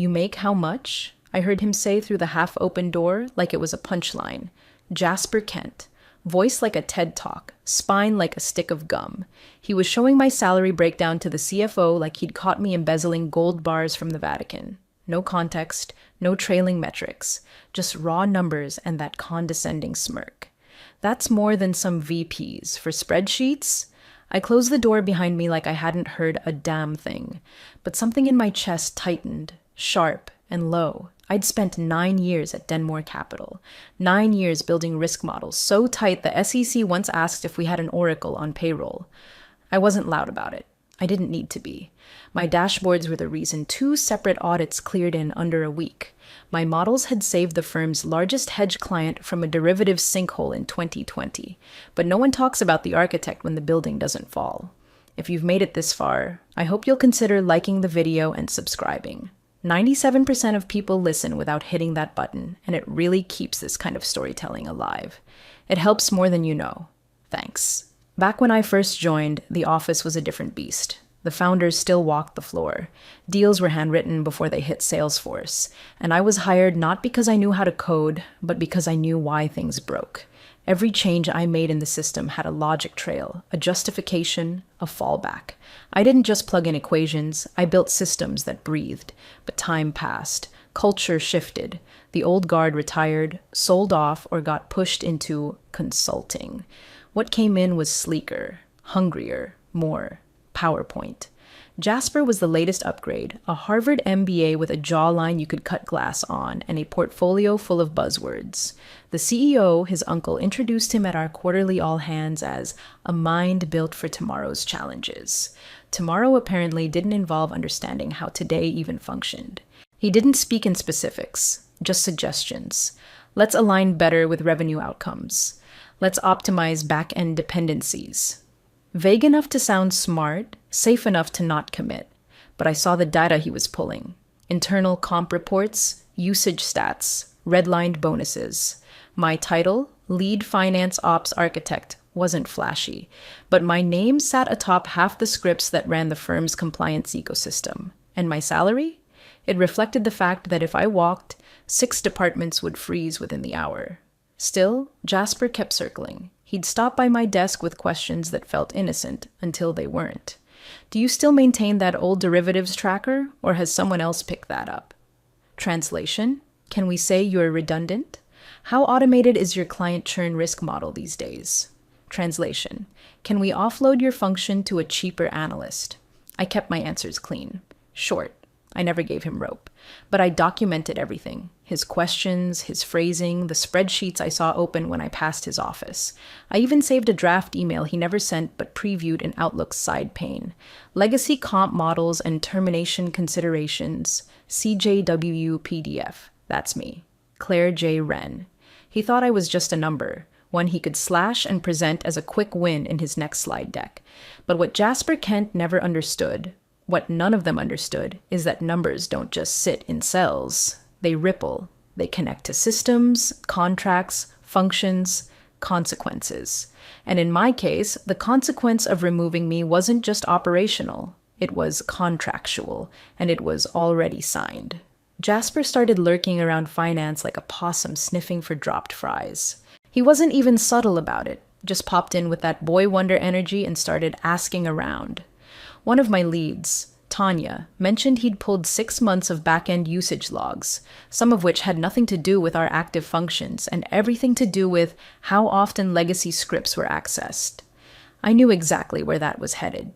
You make how much? I heard him say through the half-open door like it was a punchline. Jasper Kent. Voice like a TED Talk, spine like a stick of gum. He was showing my salary breakdown to the CFO like he'd caught me embezzling gold bars from the Vatican. No context, no trailing metrics, just raw numbers and that condescending smirk. That's more than some VPs. For spreadsheets? I closed the door behind me like I hadn't heard a damn thing, but something in my chest tightened, sharp and low. I'd spent 9 years at Denmore Capital, 9 years building risk models so tight the SEC once asked if we had an oracle on payroll. I wasn't loud about it. I didn't need to be. My dashboards were the reason 2 separate audits cleared in under a week. My models had saved the firm's largest hedge client from a derivatives sinkhole in 2020. But no one talks about the architect when the building doesn't fall. If you've made it this far, I hope you'll consider liking the video and subscribing. 97% of people listen without hitting that button, and it really keeps this kind of storytelling alive. It helps more than you know. Thanks. Back when I first joined, the office was a different beast. The founders still walked the floor. Deals were handwritten before they hit Salesforce, and I was hired not because I knew how to code, but because I knew why things broke. Every change I made in the system had a logic trail, a justification, a fallback. I didn't just plug in equations, I built systems that breathed. But time passed, culture shifted. The old guard retired, sold off, or got pushed into consulting. What came in was sleeker, hungrier, more PowerPoint. Jasper was the latest upgrade, a Harvard MBA with a jawline you could cut glass on and a portfolio full of buzzwords. The CEO, his uncle, introduced him at our quarterly all-hands as a mind built for tomorrow's challenges. Tomorrow apparently didn't involve understanding how today even functioned. He didn't speak in specifics, just suggestions. Let's align better with revenue outcomes. Let's optimize back-end dependencies. Vague enough to sound smart, safe enough to not commit. But I saw the data he was pulling. Internal comp reports, usage stats, redlined bonuses. My title, Lead Finance Ops Architect, wasn't flashy, but my name sat atop half the scripts that ran the firm's compliance ecosystem. And my salary? It reflected the fact that if I walked, 6 departments would freeze within the hour. Still, Jasper kept circling. He'd stop by my desk with questions that felt innocent until they weren't. Do you still maintain that old derivatives tracker, or has someone else picked that up? Translation: can we say you're redundant? How automated is your client churn risk model these days? Translation: can we offload your function to a cheaper analyst? I kept my answers clean. Short. I never gave him rope. But I documented everything. His questions, his phrasing, the spreadsheets I saw open when I passed his office. I even saved a draft email he never sent but previewed in Outlook's side pane. Legacy comp models and termination considerations. CJWU PDF. That's me. Claire J. Wren. He thought I was just a number, one he could slash and present as a quick win in his next slide deck. But what Jasper Kent never understood, what none of them understood, is that numbers don't just sit in cells. They ripple. They connect to systems, contracts, functions, consequences. And in my case, the consequence of removing me wasn't just operational. It was contractual, and it was already signed. Jasper started lurking around finance like a possum sniffing for dropped fries. He wasn't even subtle about it, just popped in with that boy wonder energy and started asking around. One of my leads, Tanya, mentioned he'd pulled 6 months of back-end usage logs, some of which had nothing to do with our active functions and everything to do with how often legacy scripts were accessed. I knew exactly where that was headed.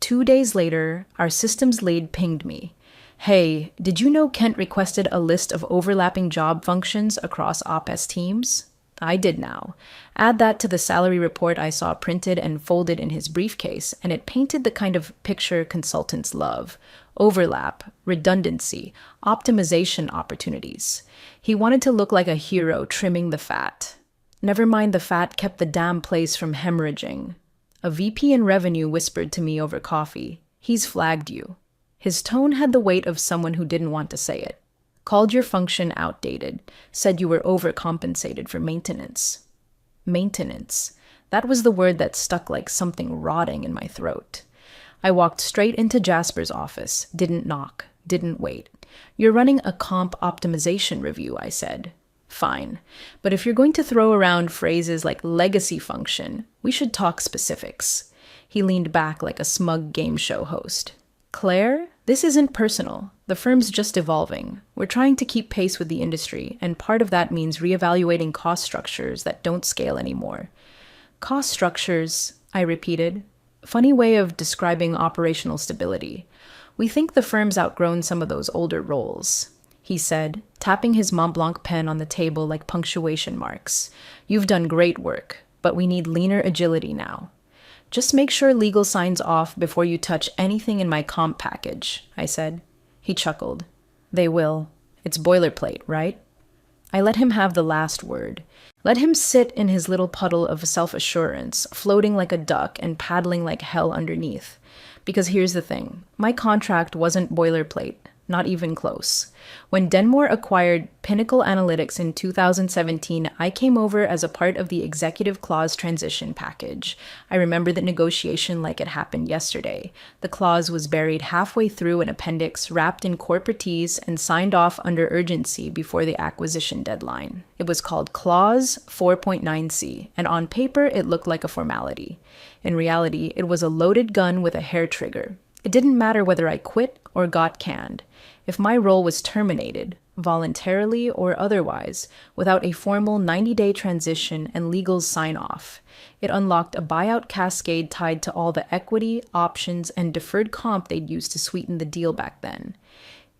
2 days later, our systems lead pinged me. Hey, did you know Kent requested a list of overlapping job functions across OpS teams? I did now. Add that to the salary report I saw printed and folded in his briefcase, and it painted the kind of picture consultants love. Overlap, redundancy, optimization opportunities. He wanted to look like a hero trimming the fat. Never mind the fat kept the damn place from hemorrhaging. A VP in revenue whispered to me over coffee, "He's flagged you." His tone had the weight of someone who didn't want to say it. Called your function outdated, said you were overcompensated for maintenance. Maintenance. That was the word that stuck like something rotting in my throat. I walked straight into Jasper's office, didn't knock, didn't wait. You're running a comp optimization review, I said. Fine. But if you're going to throw around phrases like legacy function, we should talk specifics. He leaned back like a smug game show host. Claire, this isn't personal. The firm's just evolving. We're trying to keep pace with the industry, and part of that means reevaluating cost structures that don't scale anymore. Cost structures, I repeated. Funny way of describing operational stability. We think the firm's outgrown some of those older roles, he said, tapping his Montblanc pen on the table like punctuation marks. You've done great work, but we need leaner agility now. Just make sure legal signs off before you touch anything in my comp package, I said. He chuckled. They will. It's boilerplate, right? I let him have the last word. Let him sit in his little puddle of self-assurance, floating like a duck and paddling like hell underneath. Because here's the thing. My contract wasn't boilerplate. Not even close. When Denmore acquired Pinnacle Analytics in 2017, I came over as a part of the executive clause transition package. I remember the negotiation like it happened yesterday. The clause was buried halfway through an appendix wrapped in corporatese and signed off under urgency before the acquisition deadline. It was called Clause 4.9c, and on paper it looked like a formality. In reality, it was a loaded gun with a hair trigger. It didn't matter whether I quit or got canned. If my role was terminated, voluntarily or otherwise, without a formal 90-day transition and legal sign-off, it unlocked a buyout cascade tied to all the equity, options, and deferred comp they'd used to sweeten the deal back then.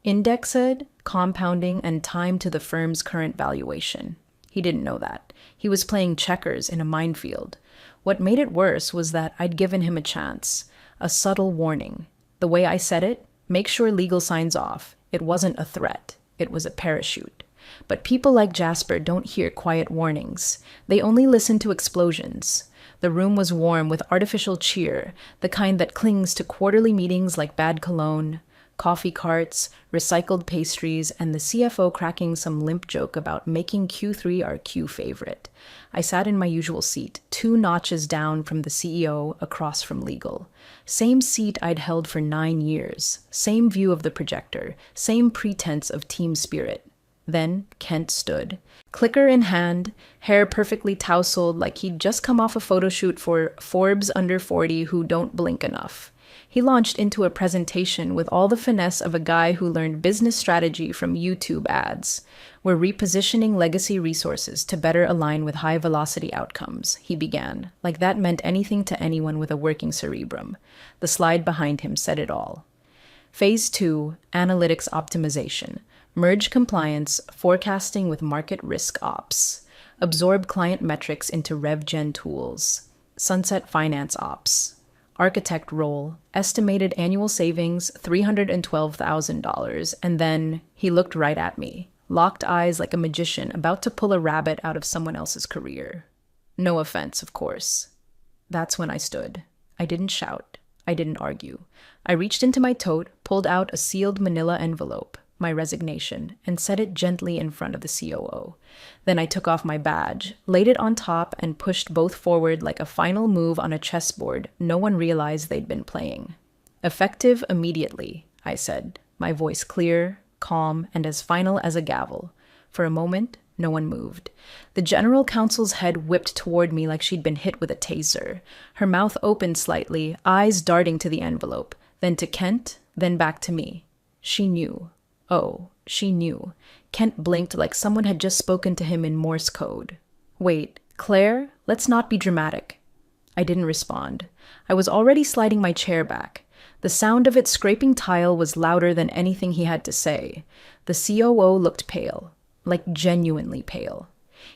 Indexed, compounding, and timed to the firm's current valuation. He didn't know that. He was playing checkers in a minefield. What made it worse was that I'd given him a chance, a subtle warning. The way I said it, make sure legal signs off. It wasn't a threat. It was a parachute. But people like Jasper don't hear quiet warnings. They only listen to explosions. The room was warm with artificial cheer, the kind that clings to quarterly meetings like bad cologne, coffee carts, recycled pastries, and the CFO cracking some limp joke about making Q3 our Q favorite. I sat in my usual seat, 2 notches down from the CEO, across from legal. Same seat I'd held for 9 years, same view of the projector, same pretense of team spirit. Then Kent stood, clicker in hand, hair perfectly tousled like he'd just come off a photo shoot for Forbes Under 40 who don't blink enough. He launched into a presentation with all the finesse of a guy who learned business strategy from YouTube ads. We're repositioning legacy resources to better align with high-velocity outcomes, he began, like that meant anything to anyone with a working cerebrum. The slide behind him said it all. Phase 2, Analytics Optimization. Merge compliance, forecasting with market risk ops. Absorb client metrics into RevGen tools. Sunset finance ops. Architect role, estimated annual savings $312,000, and then he looked right at me, locked eyes like a magician about to pull a rabbit out of someone else's career. No offense, of course. That's when I stood. I didn't shout. I didn't argue. I reached into my tote, pulled out a sealed manila envelope, my resignation, and set it gently in front of the COO. Then I took off my badge, laid it on top, and pushed both forward like a final move on a chessboard no one realized they'd been playing. Effective immediately, I said, my voice clear, calm, and as final as a gavel. For a moment, no one moved. The general counsel's head whipped toward me like she'd been hit with a taser. Her mouth opened slightly, eyes darting to the envelope, then to Kent, then back to me. She knew. Oh, she knew. Kent blinked like someone had just spoken to him in Morse code. Wait, Claire, let's not be dramatic. I didn't respond. I was already sliding my chair back. The sound of it scraping tile was louder than anything he had to say. The COO looked pale, like genuinely pale.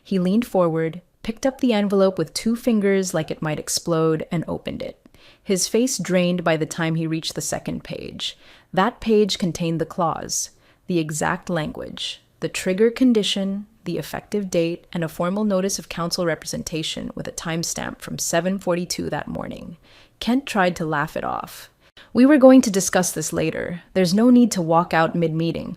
He leaned forward, picked up the envelope with 2 fingers like it might explode, and opened it. His face drained by the time he reached the second page. That page contained the clause, the exact language, the trigger condition, the effective date, and a formal notice of counsel representation with a timestamp from 7:42 that morning. Kent tried to laugh it off. We were going to discuss this later. There's no need to walk out mid-meeting.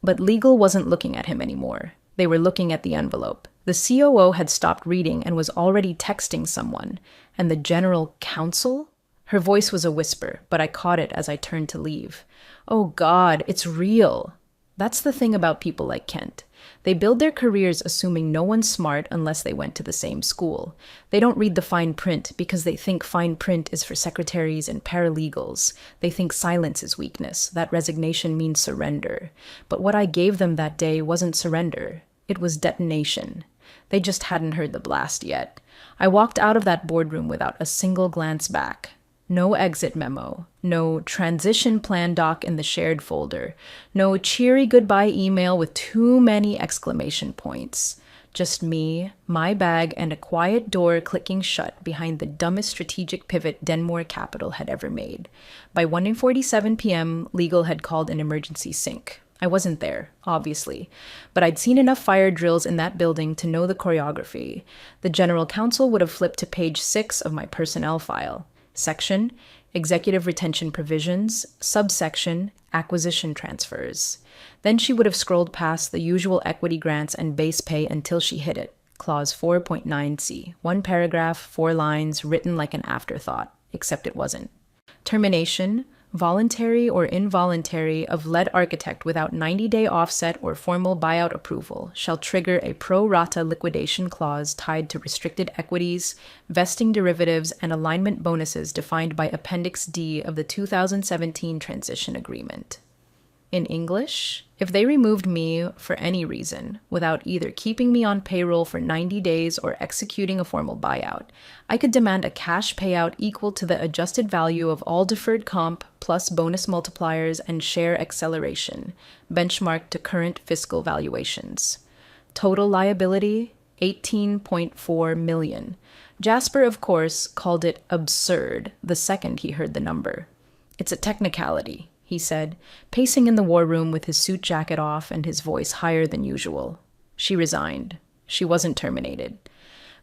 But legal wasn't looking at him anymore. They were looking at the envelope. The COO had stopped reading and was already texting someone. And the general counsel? Her voice was a whisper, but I caught it as I turned to leave. Oh God, it's real. That's the thing about people like Kent. They build their careers assuming no one's smart unless they went to the same school. They don't read the fine print because they think fine print is for secretaries and paralegals. They think silence is weakness, that resignation means surrender. But what I gave them that day wasn't surrender, it was detonation. They just hadn't heard the blast yet. I walked out of that boardroom without a single glance back. No exit memo, no transition plan doc in the shared folder, no cheery goodbye email with too many exclamation points. Just me, my bag, and a quiet door clicking shut behind the dumbest strategic pivot Denmore Capital had ever made. By 1:47 p.m., legal had called an emergency sync. I wasn't there, obviously, but I'd seen enough fire drills in that building to know the choreography. The general counsel would have flipped to page 6 of my personnel file. Section, Executive Retention Provisions, subsection, Acquisition Transfers. Then she would have scrolled past the usual equity grants and base pay until she hit it. Clause 4.9c. One paragraph, 4 lines, written like an afterthought, except it wasn't. Termination, voluntary or involuntary, of lead architect without 90-day offset or formal buyout approval shall trigger a pro rata liquidation clause tied to restricted equities, vesting derivatives, and alignment bonuses defined by Appendix D of the 2017 Transition Agreement. In English, if they removed me for any reason, without either keeping me on payroll for 90 days or executing a formal buyout, I could demand a cash payout equal to the adjusted value of all deferred comp plus bonus multipliers and share acceleration, benchmarked to current fiscal valuations. Total liability, $18.4 million. Jasper, of course, called it absurd the second he heard the number. It's a technicality, he said, pacing in the war room with his suit jacket off and his voice higher than usual. She resigned. She wasn't terminated.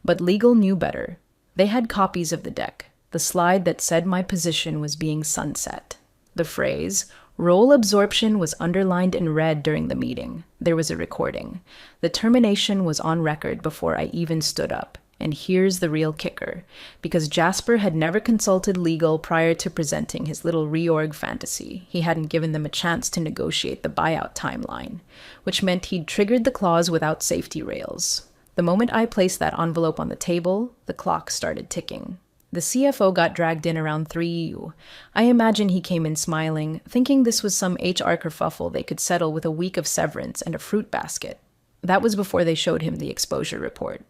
But legal knew better. They had copies of the deck, the slide that said my position was being sunset. The phrase, role absorption, was underlined in red during the meeting. There was a recording. The termination was on record before I even stood up. And here's the real kicker, because Jasper had never consulted legal prior to presenting his little reorg fantasy. He hadn't given them a chance to negotiate the buyout timeline, which meant he'd triggered the clause without safety rails. The moment I placed that envelope on the table, the clock started ticking. The CFO got dragged in around 3U. I imagine he came in smiling, thinking this was some HR kerfuffle they could settle with a week of severance and a fruit basket. That was before they showed him the exposure report.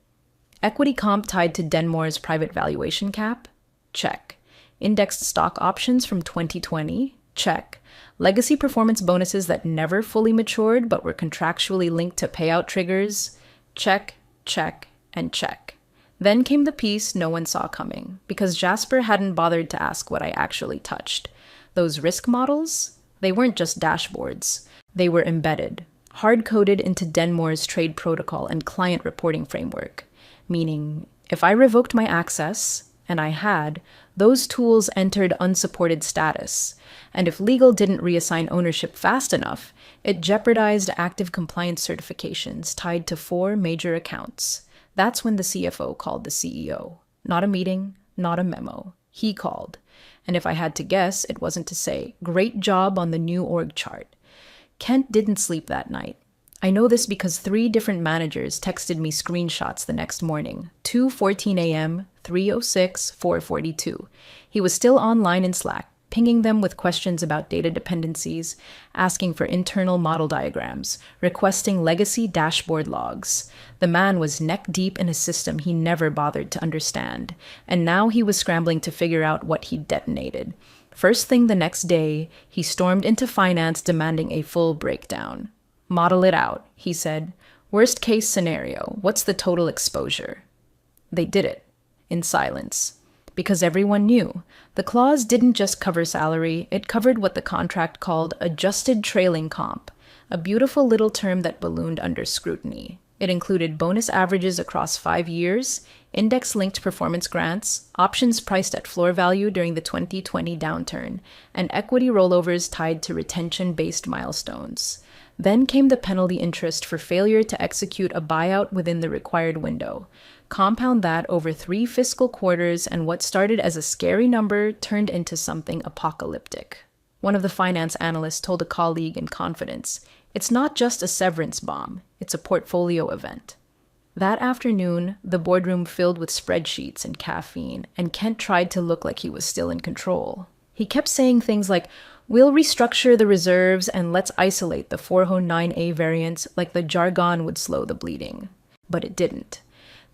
Equity comp tied to Denmore's private valuation cap? Check. Indexed stock options from 2020? Check. Legacy performance bonuses that never fully matured but were contractually linked to payout triggers? Check, check, and check. Then came the piece no one saw coming, because Jasper hadn't bothered to ask what I actually touched. Those risk models? They weren't just dashboards. They were embedded, hard-coded into Denmore's trade protocol and client reporting framework. Meaning, if I revoked my access, and I had, those tools entered unsupported status, and if legal didn't reassign ownership fast enough, it jeopardized active compliance certifications tied to 4 major accounts. That's when the CFO called the CEO. Not a meeting, not a memo. He called. And if I had to guess, it wasn't to say, "Great job on the new org chart." Kent didn't sleep that night. I know this because 3 different managers texted me screenshots the next morning, 2:14 a.m., 3:06, 4:42. He was still online in Slack, pinging them with questions about data dependencies, asking for internal model diagrams, requesting legacy dashboard logs. The man was neck deep in a system he never bothered to understand, and now he was scrambling to figure out what he'd detonated. First thing the next day, he stormed into finance demanding a full breakdown. "Model it out," he said. "Worst case scenario, what's the total exposure?" They did it, in silence, because everyone knew. The clause didn't just cover salary, it covered what the contract called adjusted trailing comp, a beautiful little term that ballooned under scrutiny. It included bonus averages across 5 years, index-linked performance grants, options priced at floor value during the 2020 downturn, and equity rollovers tied to retention-based milestones. Then came the penalty interest for failure to execute a buyout within the required window. Compound that over 3 fiscal quarters, and what started as a scary number turned into something apocalyptic. One of the finance analysts told a colleague in confidence, It's not just a severance bomb, it's a portfolio event. That afternoon, the boardroom filled with spreadsheets and caffeine, and Kent tried to look like he was still in control. He kept saying things like, "We'll restructure the reserves and let's isolate the 409A variants," like the jargon would slow the bleeding. But it didn't.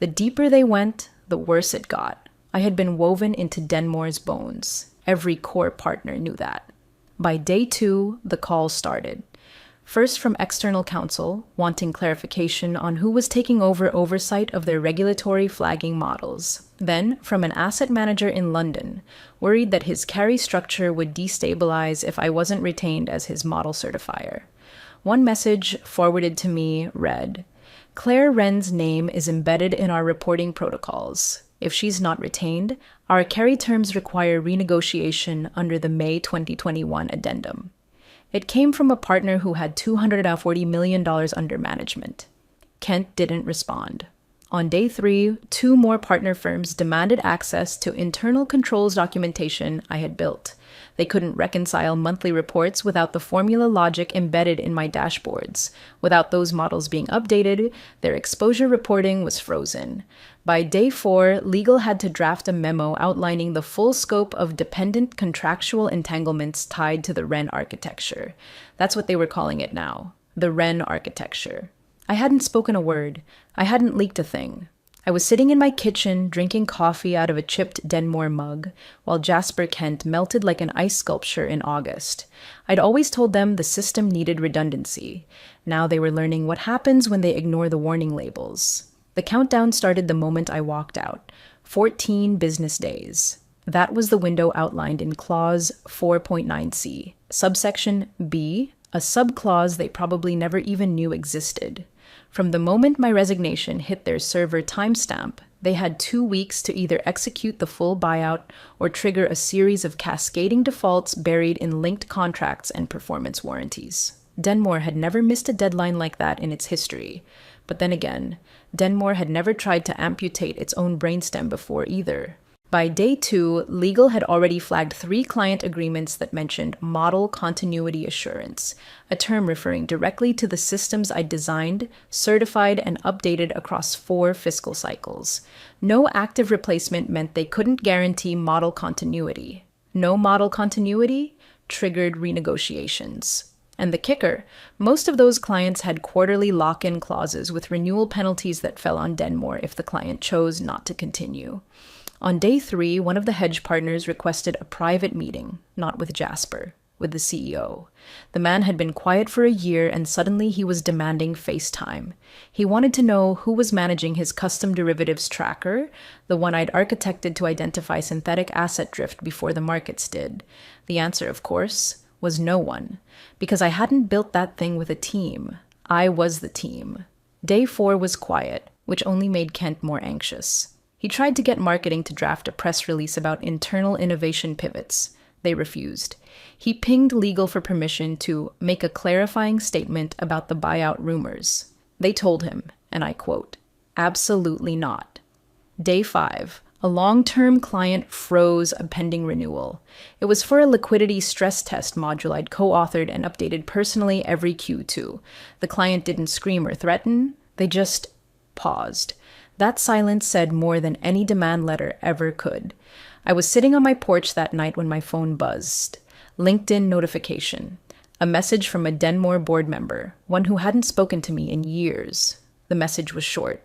The deeper they went, the worse it got. I had been woven into Denmore's bones. Every core partner knew that. By day 2, the calls started. First from external counsel, wanting clarification on who was taking over oversight of their regulatory flagging models. Then from an asset manager in London, worried that his carry structure would destabilize if I wasn't retained as his model certifier. One message forwarded to me read, "Claire Wren's name is embedded in our reporting protocols. If she's not retained, our carry terms require renegotiation under the May 2021 addendum." It came from a partner who had $240 million under management. Kent didn't respond. On day 3, 2 more partner firms demanded access to internal controls documentation I had built. They couldn't reconcile monthly reports without the formula logic embedded in my dashboards. Without those models being updated, their exposure reporting was frozen. By day 4, legal had to draft a memo outlining the full scope of dependent contractual entanglements tied to the Wren architecture. That's what they were calling it now, the Wren architecture. I hadn't spoken a word. I hadn't leaked a thing. I was sitting in my kitchen drinking coffee out of a chipped Denmore mug, while Jasper Kent melted like an ice sculpture in August. I'd always told them the system needed redundancy. Now they were learning what happens when they ignore the warning labels. The countdown started the moment I walked out. 14 business days. That was the window outlined in Clause 4.9c. Subsection B, a subclause they probably never even knew existed. From the moment my resignation hit their server timestamp, they had 2 weeks to either execute the full buyout or trigger a series of cascading defaults buried in linked contracts and performance warranties. Denmore had never missed a deadline like that in its history. But then again, Denmore had never tried to amputate its own brainstem before either. By day 2, legal had already flagged 3 client agreements that mentioned model continuity assurance, a term referring directly to the systems I designed, certified, and updated across 4 fiscal cycles. No active replacement meant they couldn't guarantee model continuity. No model continuity triggered renegotiations. And the kicker, most of those clients had quarterly lock-in clauses with renewal penalties that fell on Denmore if the client chose not to continue. On day 3, one of the hedge partners requested a private meeting, not with Jasper, with the CEO. The man had been quiet for a year and suddenly he was demanding FaceTime. He wanted to know who was managing his custom derivatives tracker, the one I'd architected to identify synthetic asset drift before the markets did. The answer, of course, was no one, because I hadn't built that thing with a team. I was the team. Day 4 was quiet, which only made Kent more anxious. He tried to get marketing to draft a press release about internal innovation pivots. They refused. He pinged legal for permission to make a clarifying statement about the buyout rumors. They told him, and I quote, "Absolutely not." Day 5. A long-term client froze a pending renewal. It was for a liquidity stress test module I'd co-authored and updated personally every Q2. The client didn't scream or threaten. They just paused. That silence said more than any demand letter ever could. I was sitting on my porch that night when my phone buzzed. LinkedIn notification. A message from a Denmore board member, one who hadn't spoken to me in years. The message was short.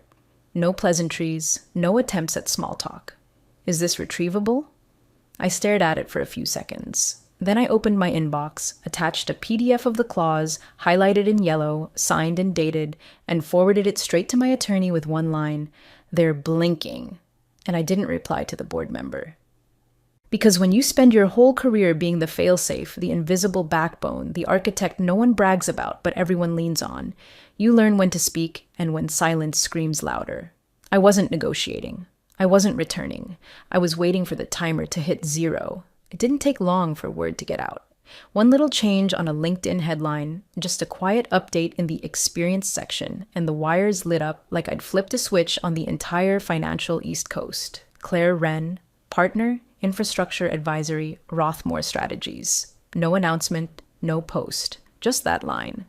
No pleasantries, no attempts at small talk. Is this retrievable? I stared at it for a few seconds. Then I opened my inbox, attached a PDF of the clause, highlighted in yellow, signed and dated, and forwarded it straight to my attorney with one line, "They're blinking." And I didn't reply to the board member. Because when you spend your whole career being the failsafe, the invisible backbone, the architect no one brags about but everyone leans on, you learn when to speak and when silence screams louder. I wasn't negotiating. I wasn't returning. I was waiting for the timer to hit 0. It didn't take long for word to get out. One little change on a LinkedIn headline, just a quiet update in the experience section, and the wires lit up like I'd flipped a switch on the entire financial East Coast. Claire Wren, partner, infrastructure advisory, Rothmore Strategies. No announcement, no post, just that line.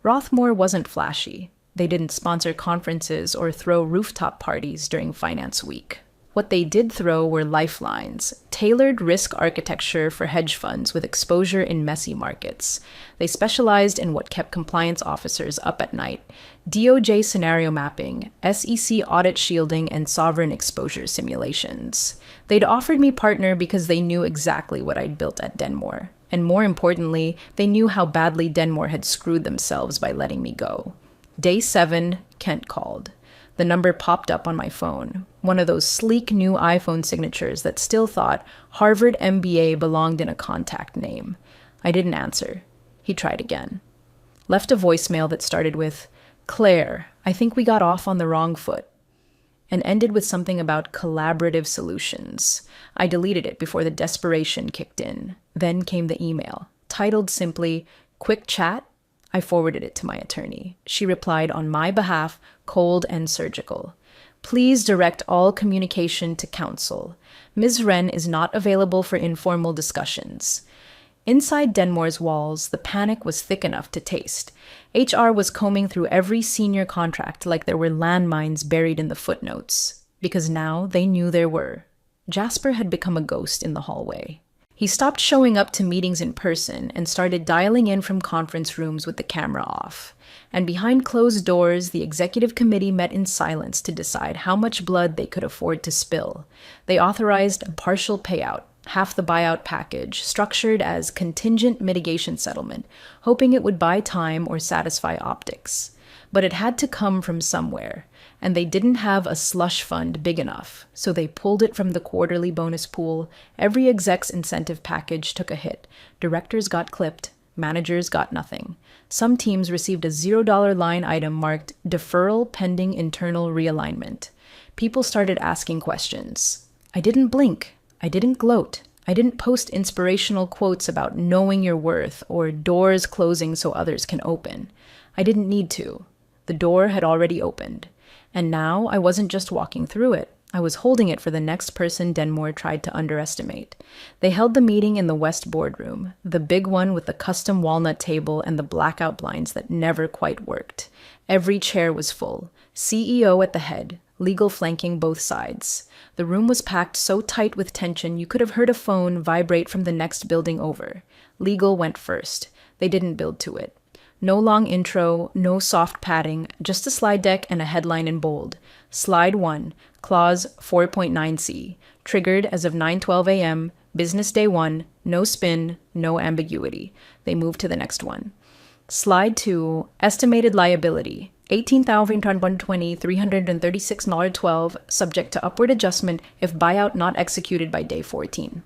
Rothmore wasn't flashy. They didn't sponsor conferences or throw rooftop parties during Finance Week. What they did throw were lifelines, tailored risk architecture for hedge funds with exposure in messy markets. They specialized in what kept compliance officers up at night: DOJ scenario mapping, SEC audit shielding, and sovereign exposure simulations. They'd offered me partner because they knew exactly what I'd built at Denmore. And more importantly, they knew how badly Denmore had screwed themselves by letting me go. Day 7, Kent called. The number popped up on my phone, one of those sleek new iPhone signatures that still thought Harvard MBA belonged in a contact name. I didn't answer. He tried again. Left a voicemail that started with, "Claire, I think we got off on the wrong foot," and ended with something about collaborative solutions. I deleted it before the desperation kicked in. Then came the email, titled simply, "Quick Chat." I forwarded it to my attorney. She replied on my behalf, cold and surgical. "Please direct all communication to counsel. Ms. Wren is not available for informal discussions." Inside Denmore's walls, the panic was thick enough to taste. HR was combing through every senior contract like there were landmines buried in the footnotes, because now they knew there were. Jasper had become a ghost in the hallway. He stopped showing up to meetings in person and started dialing in from conference rooms with the camera off. And behind closed doors, the executive committee met in silence to decide how much blood they could afford to spill. They authorized a partial payout, half the buyout package, structured as contingent mitigation settlement, hoping it would buy time or satisfy optics. But it had to come from somewhere, and they didn't have a slush fund big enough, so they pulled it from the quarterly bonus pool. Every exec's incentive package took a hit. Directors got clipped, managers got nothing. Some teams received a $0 line item marked deferral pending internal realignment. People started asking questions. I didn't blink. I didn't gloat. I didn't post inspirational quotes about knowing your worth or doors closing so others can open. I didn't need to. The door had already opened. And now I wasn't just walking through it. I was holding it for the next person Denmore tried to underestimate. They held the meeting in the West boardroom, the big one with the custom walnut table and the blackout blinds that never quite worked. Every chair was full. CEO at the head, legal flanking both sides. The room was packed so tight with tension you could have heard a phone vibrate from the next building over. Legal went first. They didn't build to it. No long intro, no soft padding, just a slide deck and a headline in bold. Slide 1, Clause 4.9c, triggered as of 9:12 a.m., business day 1, no spin, no ambiguity. They moved to the next one. Slide 2, estimated liability, $18,120, $336.12, subject to upward adjustment if buyout not executed by day 14.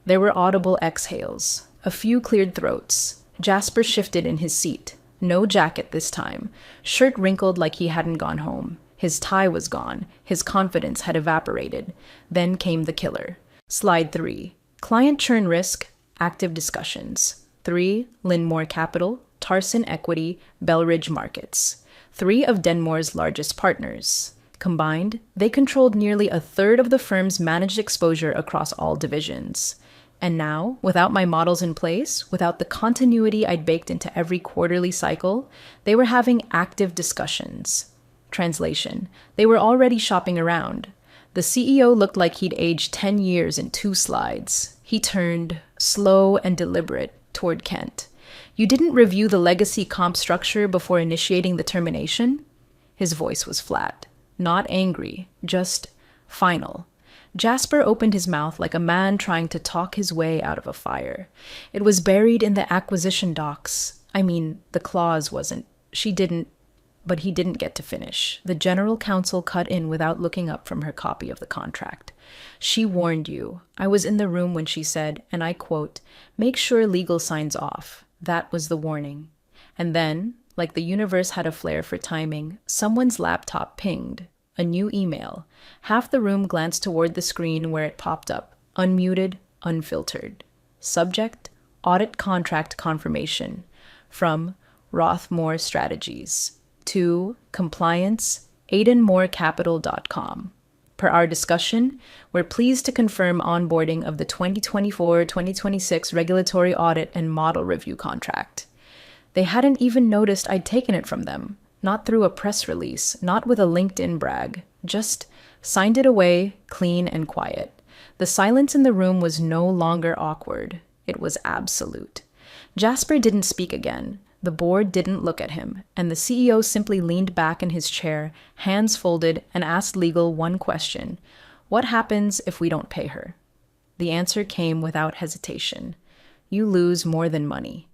There were audible exhales, a few cleared throats. Jasper shifted in his seat. No jacket this time. Shirt wrinkled like he hadn't gone home. His tie was gone. His confidence had evaporated. Then came the killer. Slide 3. Client churn risk, active discussions. 3. Linmore Capital, Tarson Equity, Belridge Markets. 3 of Denmore's largest partners. Combined, they controlled nearly a third of the firm's managed exposure across all divisions. And now, without my models in place, without the continuity I'd baked into every quarterly cycle, they were having active discussions. Translation: they were already shopping around. The CEO looked like he'd aged 10 years in 2 slides. He turned, slow and deliberate, toward Kent. "You didn't review the legacy comp structure before initiating the termination?" His voice was flat. Not angry, just final. Jasper opened his mouth like a man trying to talk his way out of a fire. It was buried in the acquisition docs. I mean, the clause wasn't. But he didn't get to finish. The general counsel cut in without looking up from her copy of the contract. "She warned you. I was in the room when she said, and I quote, 'Make sure legal signs off.' That was the warning." And then, like the universe had a flair for timing, someone's laptop pinged. A new email. Half the room glanced toward the screen where it popped up, unmuted, unfiltered. Subject: Audit Contract Confirmation. From Rothmore Strategies. To Compliance, AidenMooreCapital.com. Per our discussion, we're pleased to confirm onboarding of the 2024-2026 Regulatory Audit and Model Review Contract. They hadn't even noticed I'd taken it from them. Not through a press release, not with a LinkedIn brag. Just signed it away, clean and quiet. The silence in the room was no longer awkward. It was absolute. Jasper didn't speak again. The board didn't look at him, and the CEO simply leaned back in his chair, hands folded, and asked legal one question. What happens if we don't pay her? The answer came without hesitation. You lose more than money.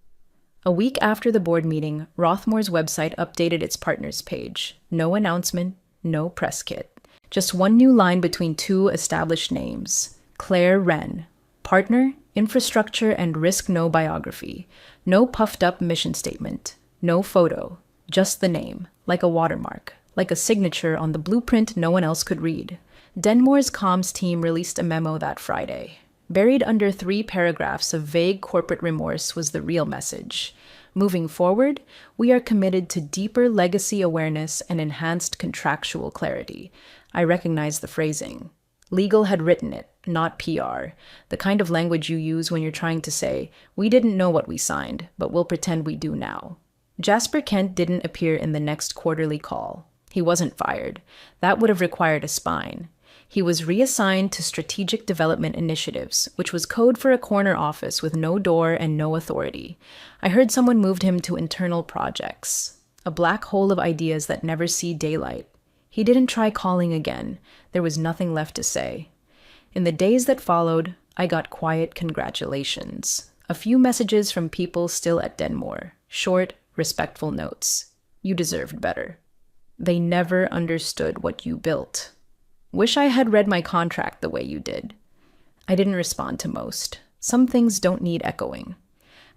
A week after the board meeting, Rothmore's website updated its partners page. No announcement, no press kit. Just one new line between two established names. Claire Wren, partner, infrastructure and risk no biography. No puffed up mission statement. No photo. Just the name, like a watermark, like a signature on the blueprint no one else could read. Denmore's comms team released a memo that Friday. Buried under 3 paragraphs of vague corporate remorse was the real message. Moving forward, we are committed to deeper legacy awareness and enhanced contractual clarity. I recognize the phrasing. Legal had written it, not PR, the kind of language you use when you're trying to say, we didn't know what we signed, but we'll pretend we do now. Jasper Kent didn't appear in the next quarterly call. He wasn't fired. That would have required a spine. He was reassigned to strategic development initiatives, which was code for a corner office with no door and no authority. I heard someone moved him to internal projects, a black hole of ideas that never see daylight. He didn't try calling again. There was nothing left to say. In the days that followed, I got quiet congratulations. A few messages from people still at Denmore. Short, respectful notes. You deserved better. They never understood what you built. Wish I had read my contract the way you did. I didn't respond to most. Some things don't need echoing.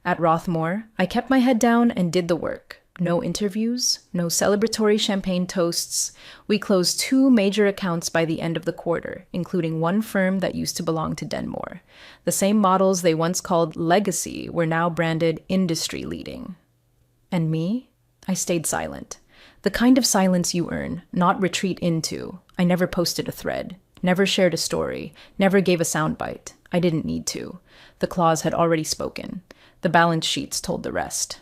At Rothmore, I kept my head down and did the work. No interviews, no celebratory champagne toasts. We closed 2 major accounts by the end of the quarter, including one firm that used to belong to Denmore. The same models they once called legacy were now branded industry leading. And me? I stayed silent. The kind of silence you earn, not retreat into. I never posted a thread, never shared a story, never gave a soundbite. I didn't need to. The clause had already spoken. The balance sheets told the rest.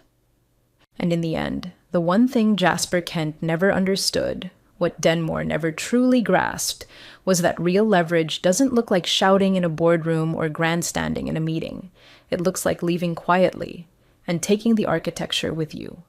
And in the end, the one thing Jasper Kent never understood, what Denmore never truly grasped, was that real leverage doesn't look like shouting in a boardroom or grandstanding in a meeting. It looks like leaving quietly and taking the architecture with you.